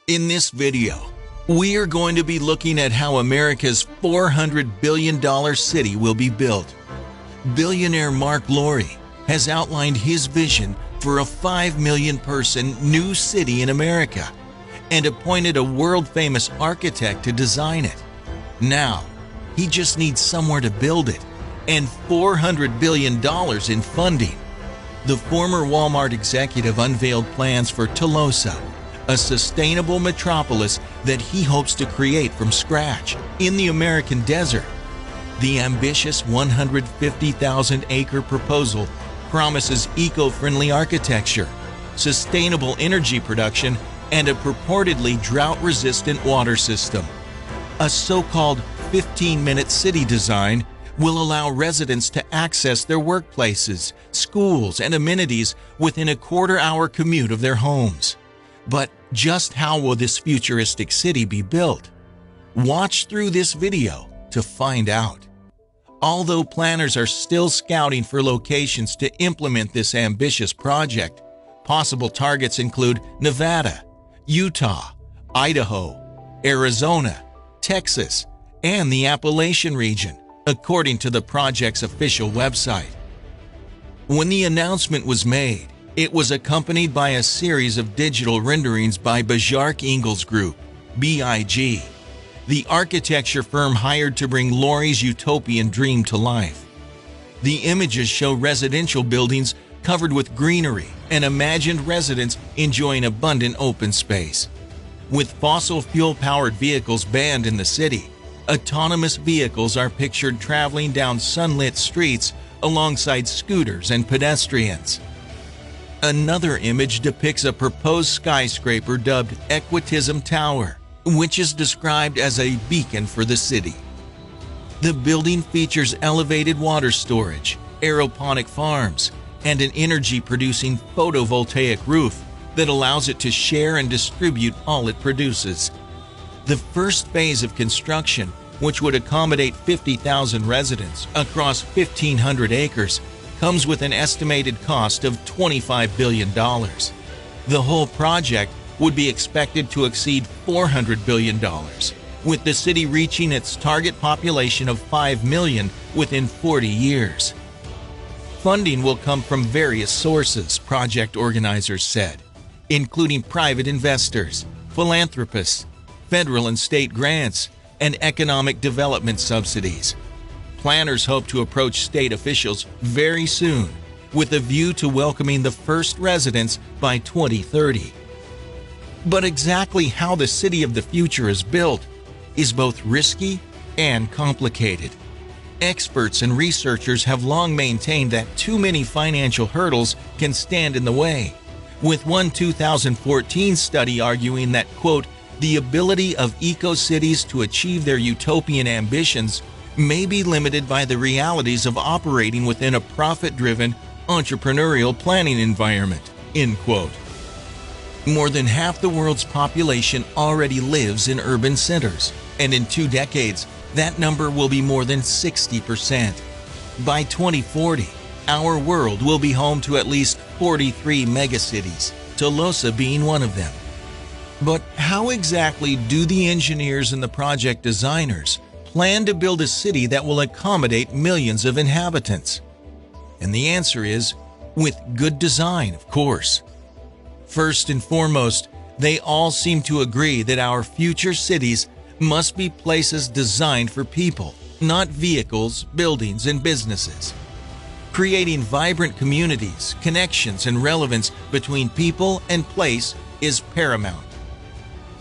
In this video, we are going to be looking at how America's $400 billion city will be built. Billionaire Marc Lore has outlined his vision for a 5 million person new city in America and appointed a world-famous architect to design it. Now, he just needs somewhere to build it and $400 billion in funding. The former Walmart executive unveiled plans for Telosa, a sustainable metropolis that he hopes to create from scratch in the American desert. The ambitious 150,000-acre proposal promises eco-friendly architecture, sustainable energy production, and a purportedly drought-resistant water system. A so-called 15-minute city design will allow residents to access their workplaces, schools, and amenities within a quarter-hour commute of their homes. But just how will this futuristic city be built? Watch through this video to find out. Although planners are still scouting for locations to implement this ambitious project, possible targets include Nevada, Utah, Idaho, Arizona, Texas, and the Appalachian region, according to the project's official website. When the announcement was made, it was accompanied by a series of digital renderings by Bjarke Ingels Group, BIG, the architecture firm hired to bring Lore's utopian dream to life. The images show residential buildings covered with greenery and imagined residents enjoying abundant open space. With fossil fuel-powered vehicles banned in the city, autonomous vehicles are pictured traveling down sunlit streets alongside scooters and pedestrians. Another image depicts a proposed skyscraper dubbed Equitism Tower, which is described as a beacon for the city. The building features elevated water storage, aeroponic farms, and an energy-producing photovoltaic roof that allows it to share and distribute all it produces. The first phase of construction, which would accommodate 50,000 residents across 1,500 acres, comes with an estimated cost of $25 billion. The whole project would be expected to exceed $400 billion, with the city reaching its target population of 5 million within 40 years. Funding will come from various sources, project organizers said, including private investors, philanthropists, federal and state grants, and economic development subsidies. Planners hope to approach state officials very soon, with a view to welcoming the first residents by 2030. But exactly how the city of the future is built is both risky and complicated. Experts and researchers have long maintained that too many financial hurdles can stand in the way, with one 2014 study arguing that, quote, the ability of eco-cities to achieve their utopian ambitions may be limited by the realities of operating within a profit-driven, entrepreneurial planning environment, end quote. More than half the world's population already lives in urban centers, and in 2 decades, that number will be more than 60%. By 2040, our world will be home to at least 43 megacities, Telosa being one of them. But how exactly do the engineers and the project designers plan to build a city that will accommodate millions of inhabitants? And the answer is, with good design, of course. First and foremost, they all seem to agree that our future cities must be places designed for people, not vehicles, buildings, and businesses. Creating vibrant communities, connections, and relevance between people and place is paramount.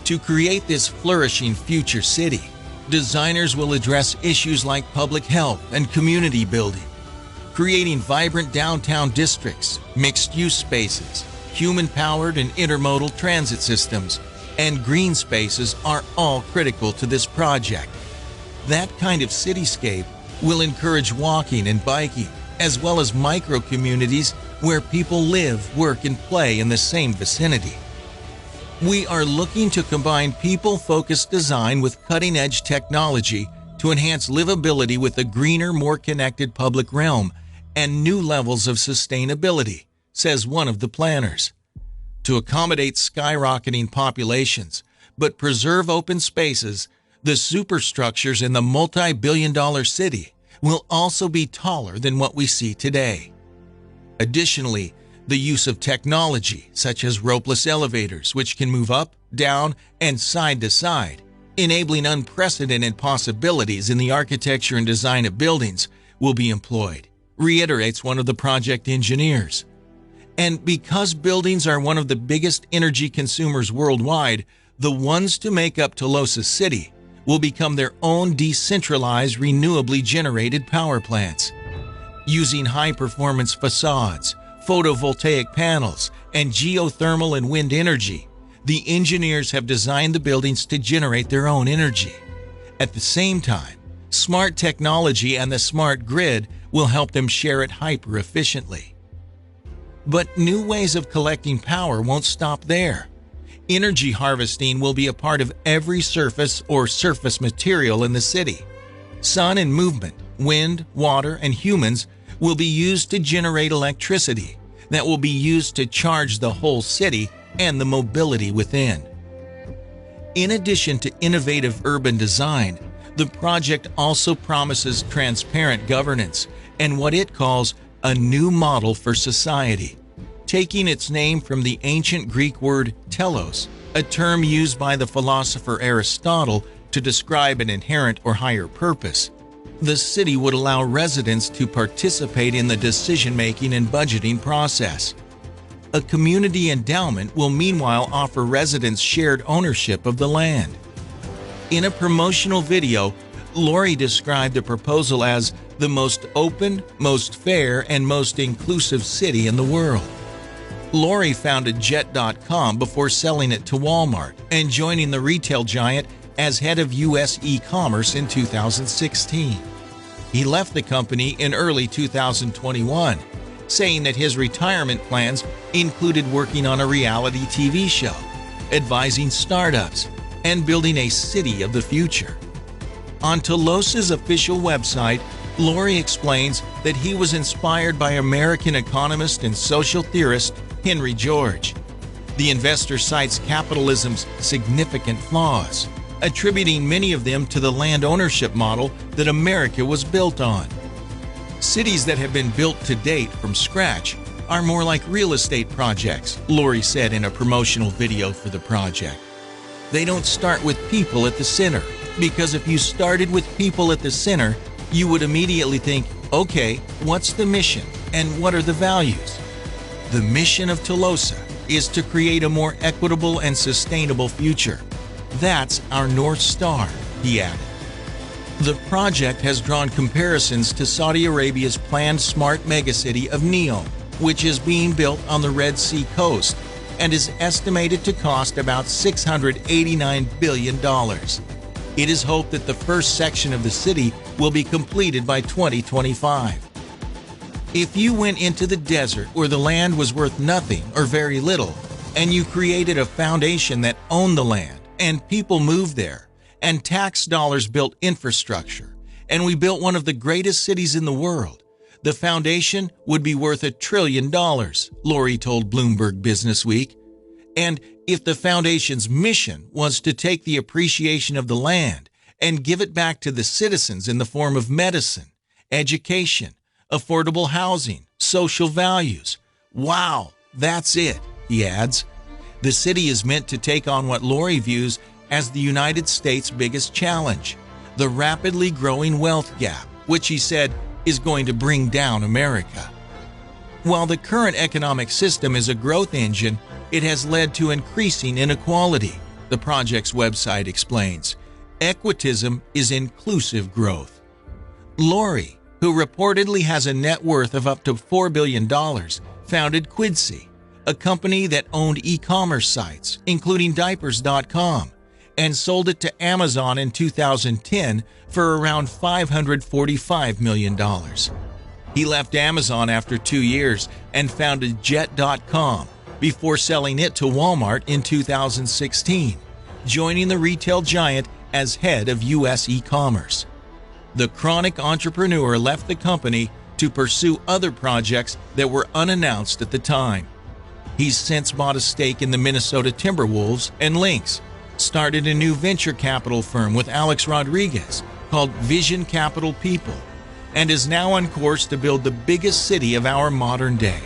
To create this flourishing future city, designers will address issues like public health and community building. Creating vibrant downtown districts, mixed-use spaces, human-powered and intermodal transit systems, and green spaces are all critical to this project. That kind of cityscape will encourage walking and biking, as well as micro-communities where people live, work, and play in the same vicinity. We are looking to combine people-focused design with cutting-edge technology to enhance livability with a greener, more connected public realm and new levels of sustainability, says one of the planners. To accommodate skyrocketing populations, but preserve open spaces, the superstructures in the multi-billion-dollar city will also be taller than what we see today. Additionally, the use of technology such as ropeless elevators, which can move up, down, and side to side, enabling unprecedented possibilities in the architecture and design of buildings, will be employed, reiterates one of the project engineers. And because buildings are one of the biggest energy consumers worldwide, the ones to make up Tolosa City will become their own decentralized, renewably generated power plants. Using high-performance facades, photovoltaic panels, and geothermal and wind energy, the engineers have designed the buildings to generate their own energy. At the same time, smart technology and the smart grid will help them share it hyper-efficiently. But new ways of collecting power won't stop there. Energy harvesting will be a part of every surface or surface material in the city. Sun and movement, wind, water, and humans will be used to generate electricity that will be used to charge the whole city and the mobility within. In addition to innovative urban design, the project also promises transparent governance and what it calls a new model for society, taking its name from the ancient Greek word telos, a term used by the philosopher Aristotle to describe an inherent or higher purpose. The city would allow residents to participate in the decision-making and budgeting process. A community endowment will meanwhile offer residents shared ownership of the land. In a promotional video, Lori described the proposal as the most open, most fair, and most inclusive city in the world. Lori founded Jet.com before selling it to Walmart and joining the retail giant as head of U.S. e-commerce in 2016. He left the company in early 2021, saying that his retirement plans included working on a reality TV show, advising startups, and building a city of the future. On Tolosa's official website, Lori explains that he was inspired by American economist and social theorist Henry George. The investor cites capitalism's significant flaws, attributing many of them to the land ownership model that America was built on. Cities that have been built to date from scratch are more like real estate projects, Lori said in a promotional video for the project. They don't start with people at the center, because if you started with people at the center, you would immediately think, okay, what's the mission and what are the values? The mission of Tolosa is to create a more equitable and sustainable future. That's our North Star, he added. The project has drawn comparisons to Saudi Arabia's planned smart megacity of NEOM, which is being built on the Red Sea coast and is estimated to cost about $689 billion. It is hoped that the first section of the city will be completed by 2025. If you went into the desert where the land was worth nothing or very little, and you created a foundation that owned the land, and people moved there, and tax dollars built infrastructure, and we built one of the greatest cities in the world, the foundation would be worth $1 trillion, Lori told Bloomberg Businessweek. And if the foundation's mission was to take the appreciation of the land and give it back to the citizens in the form of medicine, education, affordable housing, social values, wow, that's it, he adds. The city is meant to take on what Lori views as the United States' biggest challenge, the rapidly growing wealth gap, which he said is going to bring down America. While the current economic system is a growth engine, it has led to increasing inequality, the project's website explains. Equitism is inclusive growth. Lori, who reportedly has a net worth of up to $4 billion, founded Quidsy, a company that owned e-commerce sites, including Diapers.com, and sold it to Amazon in 2010 for around $545 million. He left Amazon after 2 years and founded Jet.com before selling it to Walmart in 2016, joining the retail giant as head of U.S. e-commerce. The chronic entrepreneur left the company to pursue other projects that were unannounced at the time. He's since bought a stake in the Minnesota Timberwolves and Lynx, started a new venture capital firm with Alex Rodriguez called Vision Capital People, and is now on course to build the biggest city of our modern day.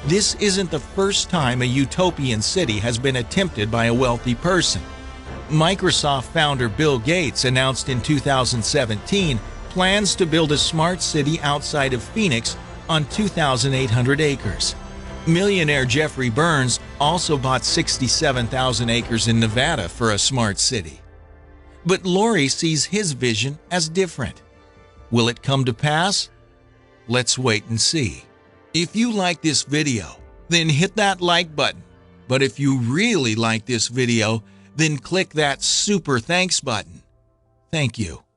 This isn't the first time a utopian city has been attempted by a wealthy person. Microsoft founder Bill Gates announced in 2017 plans to build a smart city outside of Phoenix on 2,800 acres. Millionaire Jeffrey Burns also bought 67,000 acres in Nevada for a smart city. But Lori sees his vision as different. Will it come to pass? Let's wait and see. If you like this video, then hit that like button. But if you really like this video, then click that super thanks button. Thank you.